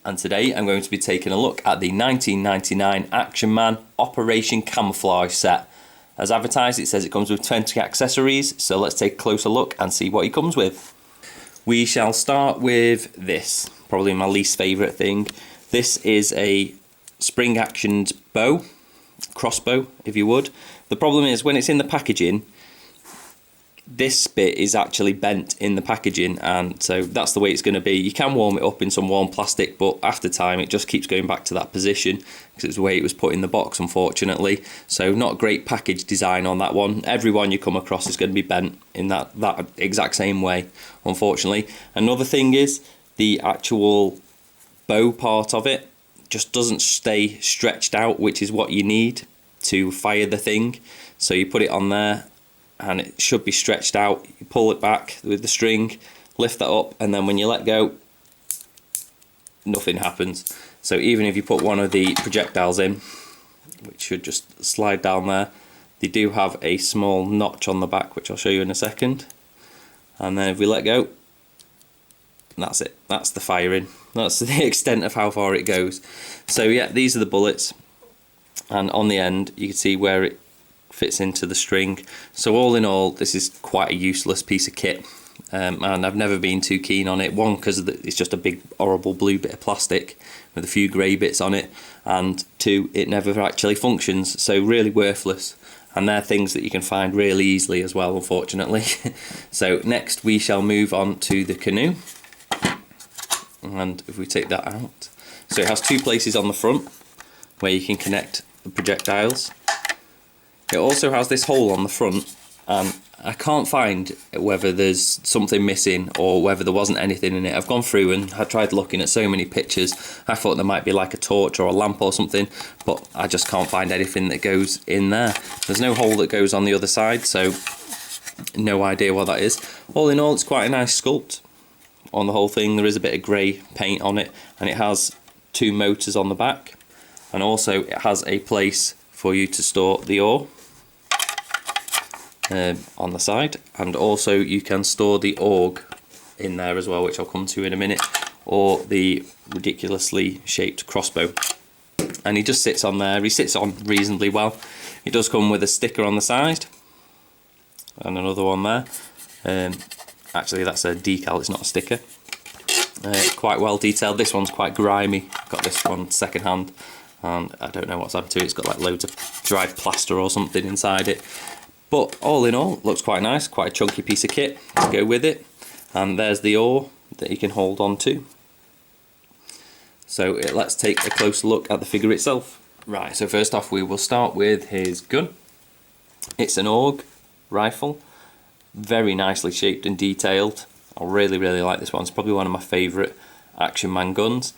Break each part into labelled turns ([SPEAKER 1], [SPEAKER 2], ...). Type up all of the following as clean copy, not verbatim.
[SPEAKER 1] and today I'm going to be taking a look at the 1999 Action Man Operation Camouflage set. As advertised, it says it comes with 20 accessories, so let's take a closer look and see what he comes with. We shall start with this, probably my least favourite thing. This is a spring-actioned bow, crossbow if you would. The problem is when it's in the packaging, this bit is actually bent in the packaging, and so that's the way it's going to be. You can warm it up in some warm plastic, but after time it just keeps going back to that position because it's the way it was put in the box, unfortunately. So not great package design on that one. Every one you come across is going to be bent in that exact same way, unfortunately. Another thing is the actual bow part of it just doesn't stay stretched out, which is what you need to fire the thing. So you put it on there and it should be stretched out. You pull it back with the string, lift that up, and then when you let go, nothing happens. So even if you put one of the projectiles in, which should just slide down there, they do have a small notch on the back, which I'll show you in a second. And then if we let go, that's it. That's the firing. That's the extent of how far it goes. So yeah, these are the bullets, and on the end you can see where it fits into the string. So all in all, this is quite a useless piece of kit, and I've never been too keen on it. One, because it's just a big horrible blue bit of plastic with a few grey bits on it, and two, it never actually functions, so really worthless. And they're things that you can find really easily as well, unfortunately. So next we shall move on to the Canoe, and if we take that out, so it has two places on the front where you can connect the projectiles. It also has this hole on the front, and I can't find whether there's something missing or whether there wasn't anything in it. I've gone through and I tried looking at so many pictures. I thought there might be like a torch or a lamp or something, but I just can't find anything that goes in there. There's no hole that goes on the other side, so no idea what that is. All in all, it's quite a nice sculpt on the whole thing. There is a bit of grey paint on it, and it has two motors on the back, and also it has a place for you to store the ore on the side, and also you can store the AUG in there as well, which I'll come to in a minute, or the ridiculously shaped crossbow. And he just sits on there. He sits on reasonably well. It does come with a sticker on the side and another one there. Actually that's a decal, it's not a sticker. Quite well detailed. This one's quite grimy. Got this one second hand, and I don't know what's happened to it. It's got like loads of dried plaster or something inside it. But all in all, looks quite nice, quite a chunky piece of kit to go with it. And there's the ore that you can hold on to. So let's take a closer look at the figure itself. Right, so first off we will start with his gun. It's an AUG rifle, very nicely shaped and detailed. I really like this one. It's probably one of my favourite Action Man guns.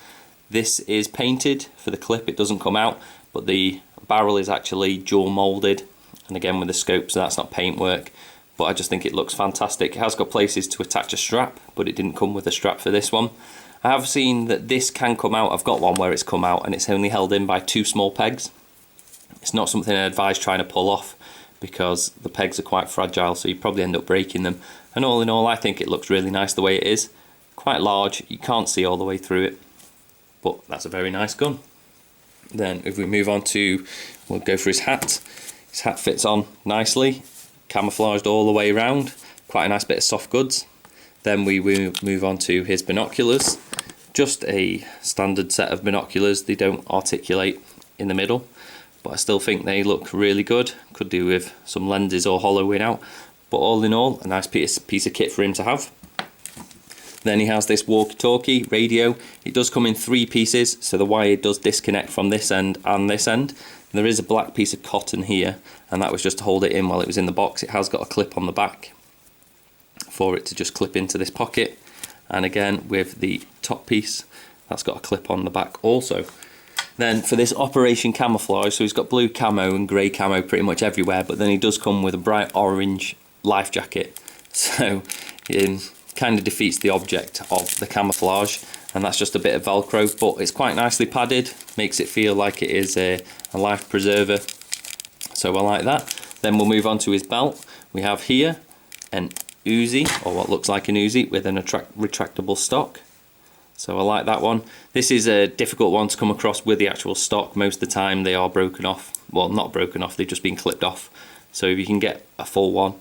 [SPEAKER 1] This is painted for the clip, it doesn't come out, but the barrel is actually dual moulded, and again with the scope, so that's not paintwork, but I just think it looks fantastic. It has got places to attach a strap, but it didn't come with a strap for this one. I have seen that this can come out. I've got one where it's come out and it's only held in by two small pegs. It's not something I advise trying to pull off because the pegs are quite fragile, so you probably end up breaking them. And all in all, I think it looks really nice the way it is. Quite large, you can't see all the way through it, but that's a very nice gun. Then if we move on to, we'll go for his hat. His hat fits on nicely, camouflaged all the way around, quite a nice bit of soft goods. Then we will move on to his binoculars, just a standard set of binoculars. They don't articulate in the middle, but I still think they look really good. Could do with some lenses or hollowing out, but all in all, a nice piece of kit for him to have. Then he has this walkie-talkie radio. It does come in three pieces, so the wire does disconnect from this end and this end. There is a black piece of cotton here, and that was just to hold it in while it was in the box. It has got a clip on the back for it to just clip into this pocket, and again with the top piece, that's got a clip on the back also. Then for this Operation Camouflage, so he's got blue camo and grey camo pretty much everywhere, but then he does come with a bright orange life jacket, so it kind of defeats the object of the camouflage, and that's just a bit of Velcro, but it's quite nicely padded, makes it feel like it is a life preserver, so I like that. Then we'll move on to his belt. We have here an Uzi, or what looks like an Uzi, with an retractable stock. So I like that one. This is a difficult one to come across with the actual stock. Most of the time they are broken off. Well, not broken off, they've just been clipped off. So if you can get a full one,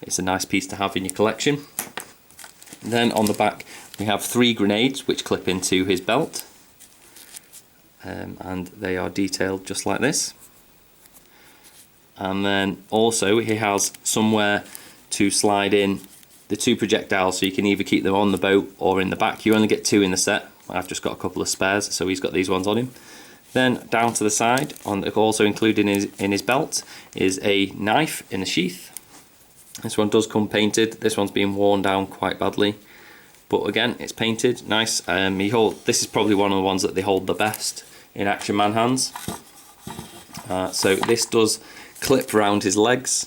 [SPEAKER 1] it's a nice piece to have in your collection. Then on the back we have 3 grenades which clip into his belt. And they are detailed just like this. And then also he has somewhere to slide in the 2 projectiles, so you can either keep them on the boat or in the back. You only get 2 in the set. I've just got a couple of spares, so he's got these ones on him. Then down to the side, also included in his belt, is a knife in a sheath. This one does come painted. This one's been worn down quite badly, but again, it's painted, nice. This is probably one of the ones that they hold the best in Action Man hands. So this does clip around his legs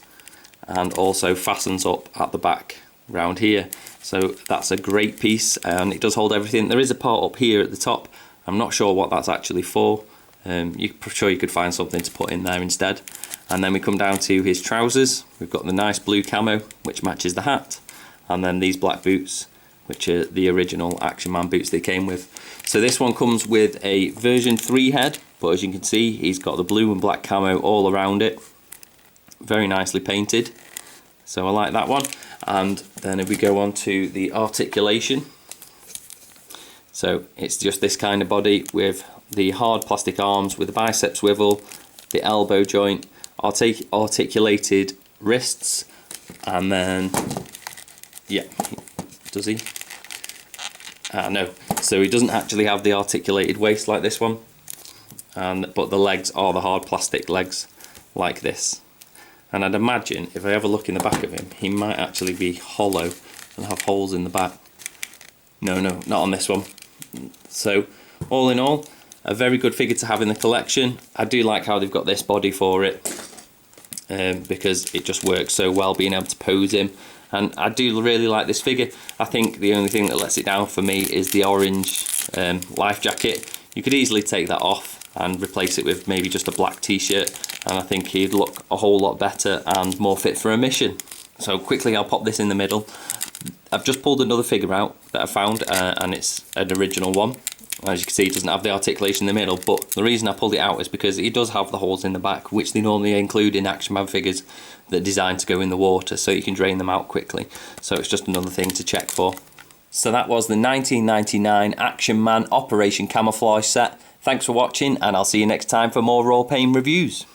[SPEAKER 1] and also fastens up at the back round here. So that's a great piece, and it does hold everything. There is a part up here at the top. I'm not sure what that's actually for. You're sure you could find something to put in there instead. And then we come down to his trousers. We've got the nice blue camo which matches the hat, and then these black boots which are the original Action Man boots they came with. So this one comes with a version 3 head, but as you can see he's got the blue and black camo all around it. Very nicely painted, so I like that one. And then if we go on to the articulation, so it's just this kind of body with the hard plastic arms with the bicep swivel, the elbow joint, articulated wrists, and then, yeah, does he? No, so he doesn't actually have the articulated waist like this one, but the legs are the hard plastic legs like this. And I'd imagine if I have a look in the back of him, he might actually be hollow and have holes in the back. No, not on this one. So all in all, a very good figure to have in the collection. I do like how they've got this body for it, because it just works so well being able to pose him. And I do really like this figure. I think the only thing that lets it down for me is the orange life jacket. You could easily take that off and replace it with maybe just a black t-shirt, and I think he'd look a whole lot better and more fit for a mission. So quickly I'll pop this in the middle. I've just pulled another figure out that I found, and it's an original one. As you can see, it doesn't have the articulation in the middle, but the reason I pulled it out is because it does have the holes in the back, which they normally include in Action Man figures that are designed to go in the water, so you can drain them out quickly. So it's just another thing to check for. So that was the 1999 Action Man Operation Camouflage set. Thanks for watching, and I'll see you next time for more Rawpain reviews.